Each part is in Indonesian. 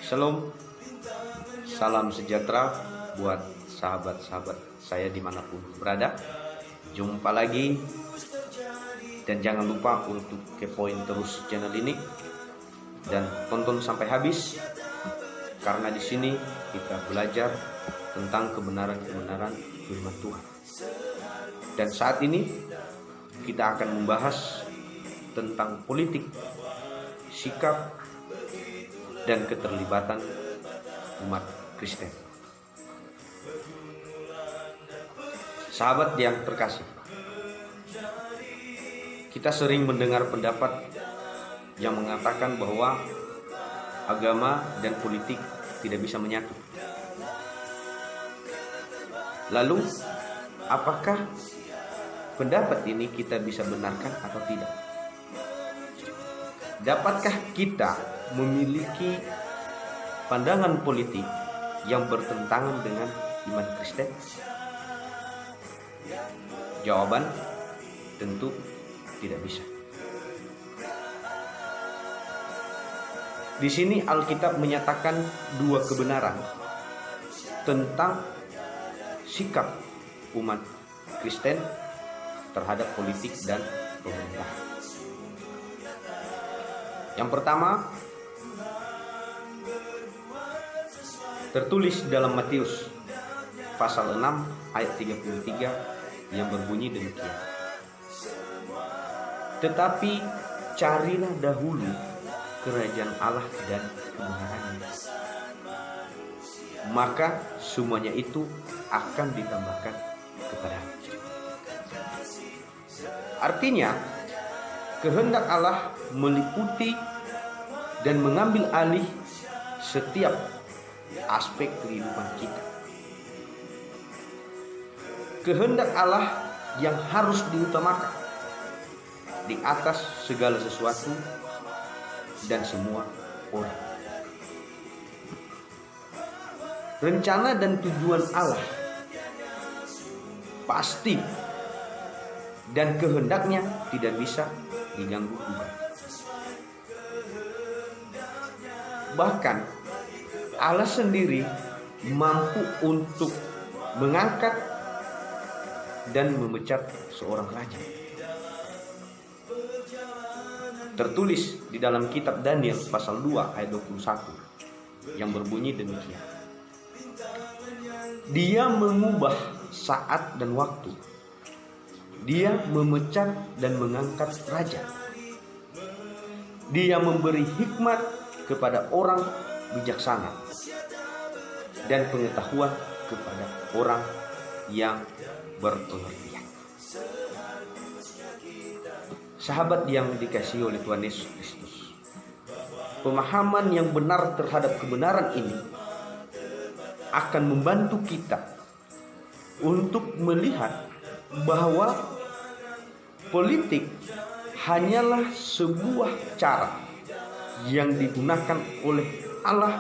Shalom, salam sejahtera buat sahabat-sahabat saya dimanapun berada. Jumpa lagi, dan jangan lupa untuk kepoin terus channel ini dan tonton sampai habis, karena di sini kita belajar tentang kebenaran-kebenaran firman Tuhan. Dan saat ini kita akan membahas tentang politik, sikap, dan keterlibatan umat Kristen. Sahabat yang terkasih, kita sering mendengar pendapat yang mengatakan bahwa agama dan politik tidak bisa menyatu. Lalu, apakah pendapat ini kita bisa benarkan atau tidak? Dapatkah kita memiliki pandangan politik yang bertentangan dengan iman Kristen? Jawaban tentu tidak bisa. Di sini Alkitab menyatakan dua kebenaran tentang sikap umat Kristen terhadap politik dan pemerintah. Yang pertama, tertulis dalam Matius pasal 6 ayat 33 yang berbunyi demikian. Tetapi carilah dahulu kerajaan Allah dan kebenarannya, maka semuanya itu akan ditambahkan kepadamu. Artinya, kehendak Allah meliputi dan mengambil alih setiap aspek kehidupan kita. Kehendak Allah yang harus diutamakan di atas segala sesuatu dan semua orang. Rencana dan tujuan Allah pasti, dan kehendaknya tidak bisa diganggu gugat. Bahkan Allah sendiri mampu untuk mengangkat dan memecat seorang raja. Tertulis di dalam kitab Daniel pasal 2 ayat 21 yang berbunyi demikian. Dia mengubah saat dan waktu. Dia memecat dan mengangkat raja. Dia memberi hikmat kepada orang bijaksana dan pengetahuan kepada orang yang berpengertian. Sahabat yang dikasihi oleh Tuhan Yesus Kristus, pemahaman yang benar terhadap kebenaran ini akan membantu kita untuk melihat bahwa politik hanyalah sebuah cara yang digunakan oleh Allah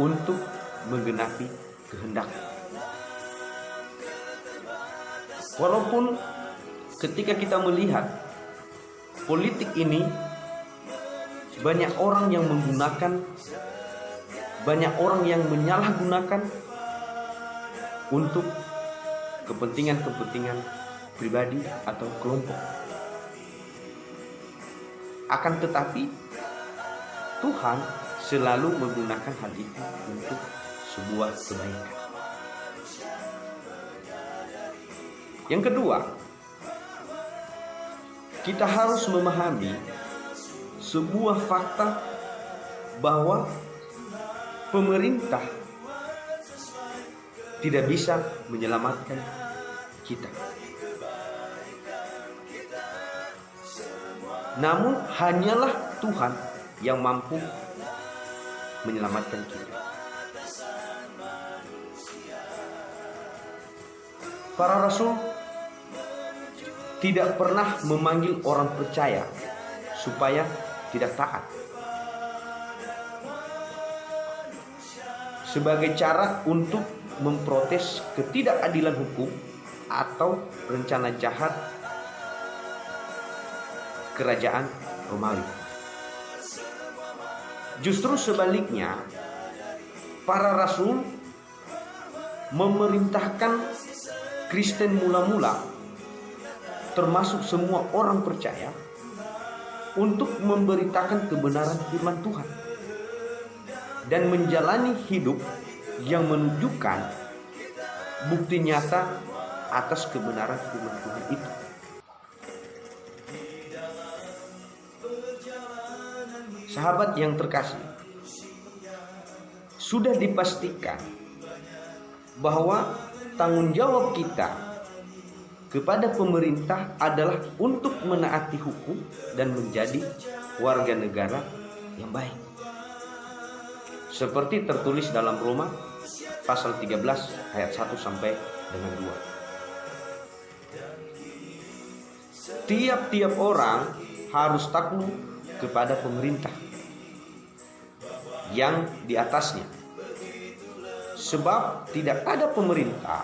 untuk menggenapi kehendak. Walaupun ketika kita melihat politik ini banyak orang yang menggunakan, banyak orang yang menyalahgunakan untuk kepentingan-kepentingan pribadi atau kelompok. Akan tetapi Tuhan selalu menggunakan hal itu untuk sebuah kebaikan. Yang kedua, kita harus memahami sebuah fakta bahwa pemerintah tidak bisa menyelamatkan kita. Namun hanyalah Tuhan yang mampu menyelamatkan kita. Para rasul tidak pernah memanggil orang percaya supaya tidak taat sebagai cara untuk memprotes ketidakadilan hukum atau rencana jahat kerajaan Romawi. Justru sebaliknya, para rasul memerintahkan Kristen mula-mula, termasuk semua orang percaya, untuk memberitakan kebenaran firman Tuhan dan menjalani hidup yang menunjukkan bukti nyata atas kebenaran firman Tuhan itu. Sahabat yang terkasih, sudah dipastikan bahwa tanggung jawab kita kepada pemerintah adalah untuk menaati hukum dan menjadi warga negara yang baik. Seperti tertulis dalam Roma pasal 13 ayat 1 sampai dengan 2. Tiap-tiap orang harus takluk kepada pemerintah yang di atasnya. Sebab tidak ada pemerintah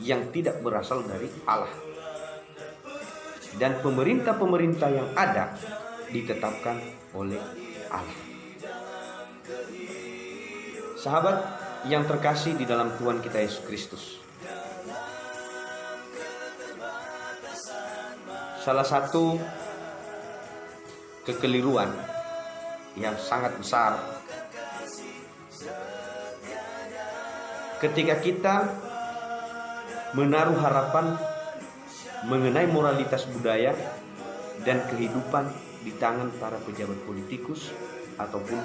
yang tidak berasal dari Allah. Dan pemerintah-pemerintah yang ada ditetapkan oleh Allah. Sahabat yang terkasih di dalam Tuhan kita Yesus Kristus, salah satu kekeliruan yang sangat besar ketika kita menaruh harapan mengenai moralitas budaya dan kehidupan di tangan para pejabat politikus ataupun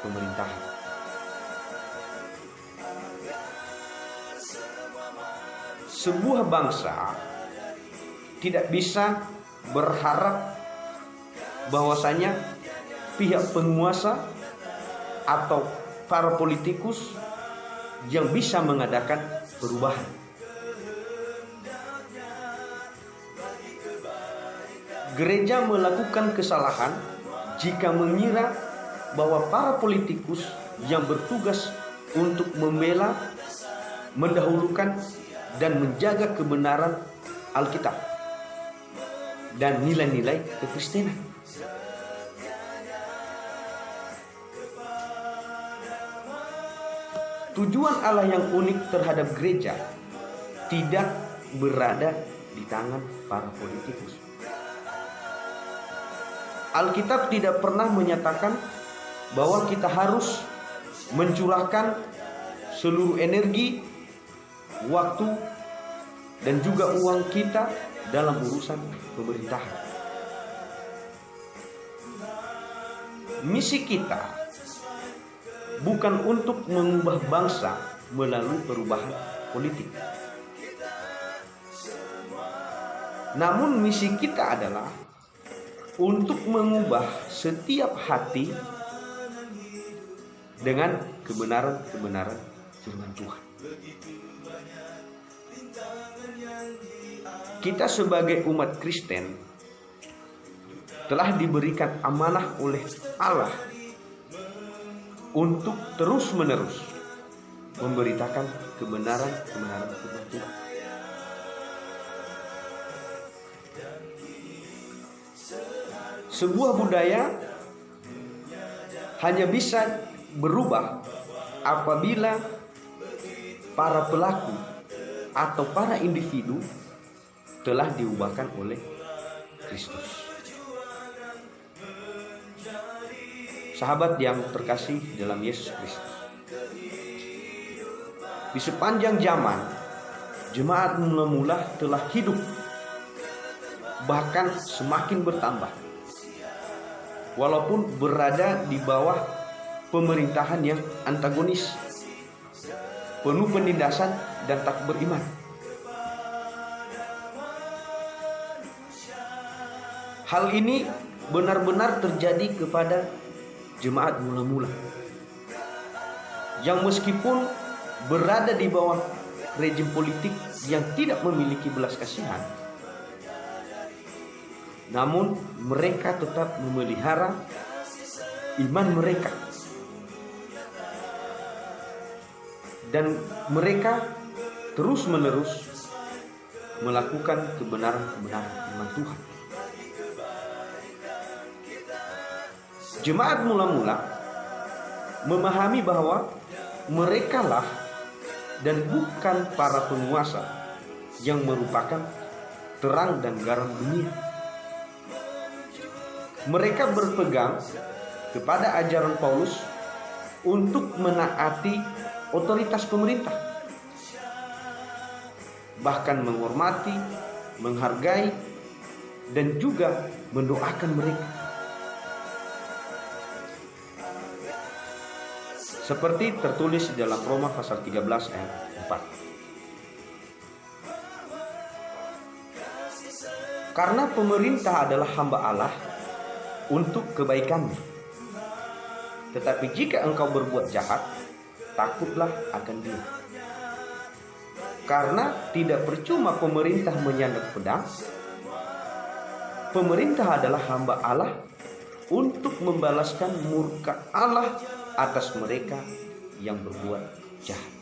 pemerintahan. Sebuah bangsa tidak bisa berharap bahwasanya pihak penguasa atau para politikus yang bisa mengadakan perubahan. Gereja melakukan kesalahan jika mengira bahwa para politikus yang bertugas untuk membela, mendahulukan, dan menjaga kebenaran Alkitab dan nilai-nilai kekristenan. Tujuan Allah yang unik terhadap gereja tidak berada di tangan para politikus. Alkitab tidak pernah menyatakan bahwa kita harus mencurahkan seluruh energi, waktu, dan juga uang kita dalam urusan pemerintahan. Misi kita bukan untuk mengubah bangsa melalui perubahan politik. Namun misi kita adalah untuk mengubah setiap hati dengan kebenaran-kebenaran firman Tuhan. Kita sebagai umat Kristen telah diberikan amanah oleh Allah untuk terus-menerus memberitakan kebenaran-kebenaran firman Tuhan. Sebuah budaya hanya bisa berubah apabila para pelaku atau para individu telah diubahkan oleh Kristus. Sahabat yang terkasih dalam Yesus Kristus, di sepanjang zaman jemaat mula-mula telah hidup, bahkan semakin bertambah, walaupun berada di bawah pemerintahan yang antagonis, penuh penindasan dan tak beriman. Hal ini benar-benar terjadi kepada jemaat mula-mula yang meskipun berada di bawah rejim politik yang tidak memiliki belas kasihan, namun mereka tetap memelihara iman mereka dan mereka terus-menerus melakukan kebenaran-kebenaran firman Tuhan. Jemaat mula-mula memahami bahwa merekalah dan bukan para penguasa yang merupakan terang dan garam dunia. Mereka berpegang kepada ajaran Paulus untuk menaati otoritas pemerintah, bahkan menghormati, menghargai, dan juga mendoakan mereka. Seperti tertulis di dalam Roma pasal 13 ayat 4. Karena pemerintah adalah hamba Allah untuk kebaikanmu. Tetapi jika engkau berbuat jahat, takutlah akan Dia. Karena tidak percuma pemerintah menyandang pedang. Pemerintah adalah hamba Allah untuk membalaskan murka Allah atas mereka yang berbuat jahat.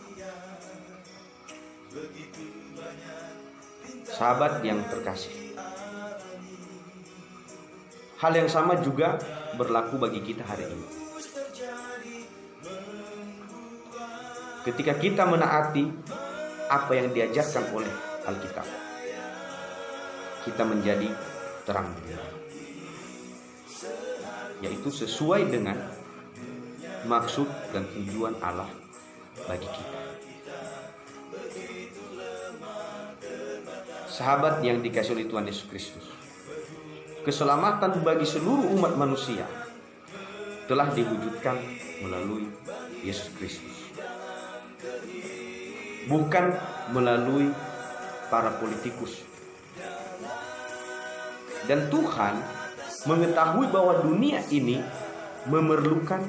Sahabat yang terkasih, hal yang sama juga berlaku bagi kita hari ini. Ketika kita menaati apa yang diajarkan oleh Alkitab, kita menjadi terang dunia, yaitu sesuai dengan maksud dan tujuan Allah bagi kita. Sahabat yang dikasihi oleh Tuhan Yesus Kristus, keselamatan bagi seluruh umat manusia telah diwujudkan melalui Yesus Kristus, bukan melalui para politikus. Dan Tuhan mengetahui bahwa dunia ini memerlukan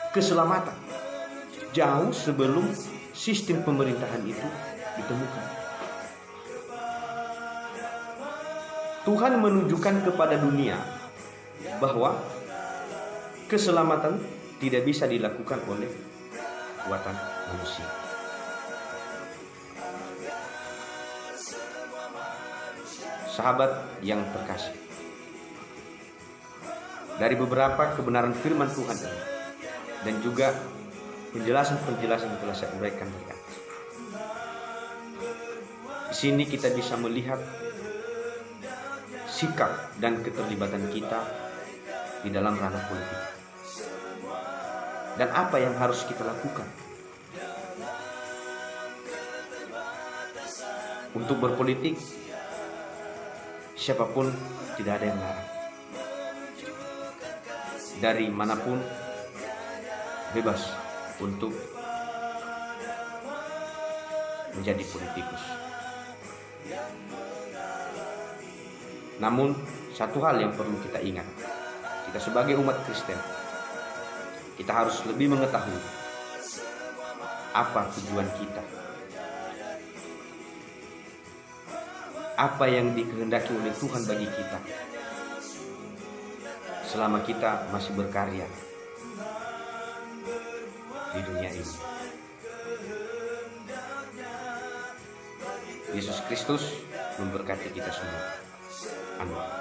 keselamatan jauh sebelum sistem pemerintahan itu ditemukan. Tuhan menunjukkan kepada dunia bahwa keselamatan tidak bisa dilakukan oleh kekuatan manusia. Sahabat yang terkasih, dari beberapa kebenaran firman Tuhan ini dan juga penjelasan-penjelasan yang telah saya uraikan di atas, di sini kita bisa melihat sikap dan keterlibatan kita di dalam ranah politik dan apa yang harus kita lakukan untuk berpolitik. Siapapun tidak ada yang melarang, dari manapun bebas untuk menjadi politikus. Namun satu hal yang perlu kita ingat, kita sebagai umat Kristen, kita harus lebih mengetahui apa tujuan kita, apa yang dikehendaki oleh Tuhan bagi kita selama kita masih berkarya di dunia ini. Yesus Kristus memberkati kita semua. Amin.